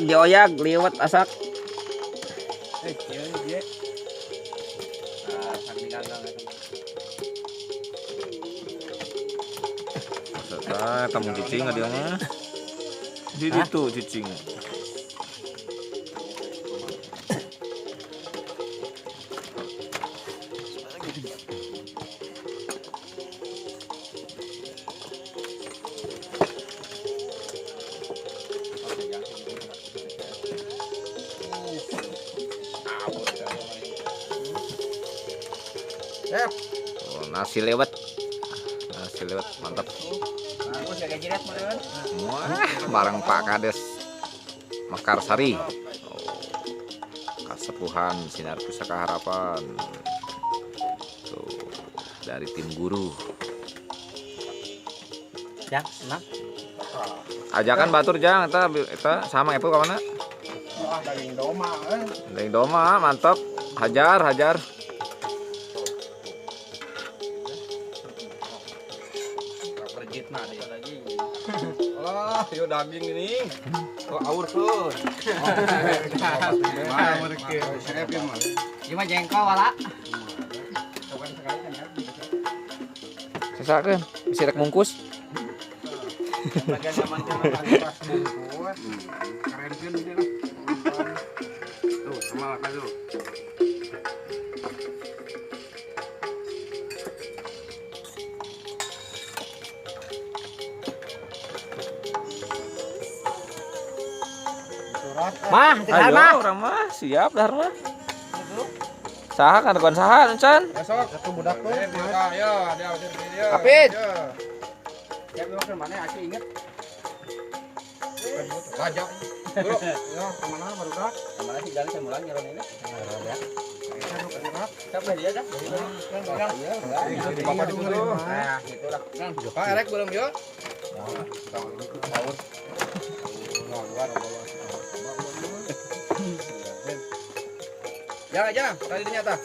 Dioyak liwat asak. Kamu cicing dia mah. Di itu cicing. Oh, nasi lewat mantap. Wah, bareng Pak Kades Mekarsari. Oh, Kasepuhan Sinar Pusaka Harapan. Tuh, dari tim guru. Ya, senang. Ajakan batur jang eta sama itu ka mana? Daging doma, mantap. Hajar. Yo daging ini. Oh, aur tuh. Cuma jengkol wala. Sesakeun, bisa rek mungkus. Bagian zaman-zaman pas bungkus. Keren kan ini lah. Tuh, sama lah tuh. Mah, tinggal Ayo mah. orang mah siap dah mah. Saha kan kon saha encan? Besok satu budak tuh. Ayo, ada dia. Kapit. Siap lu ke mana aku inget. Lajak. Bro, ya kemana baru dak? Kemana sih jalan semulan jalan ini? Ya. Siapa dia dah? Di bapak dulu. Nah, gitu dah. Pak Erek belum yo? Tahu. Luar. Ya, tadi ternyata.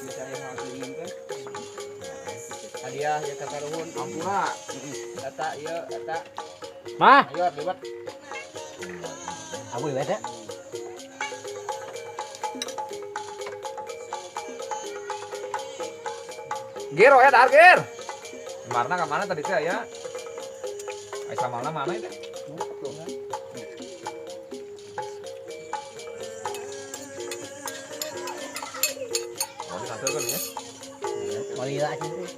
Hadiah ya kata ruhun ampura. Data ieu eta. Mah, Ayo liwat. aku lihat ya. Gero ya Darger. Marna ke mana tadi teh ya? Ai samalna mana itu? Oh, disanturkeun ya. Mau lihat aja sih.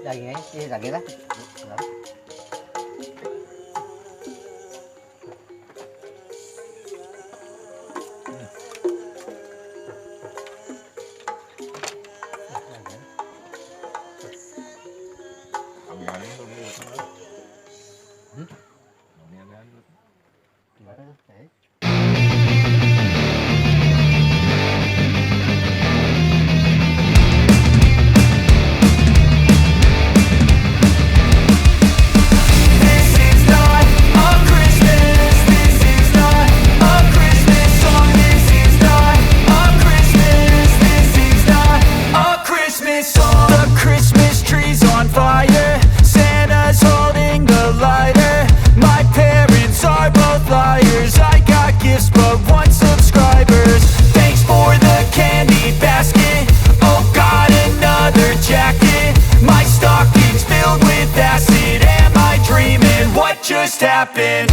Dagingnya, ini daging lah. Just happened.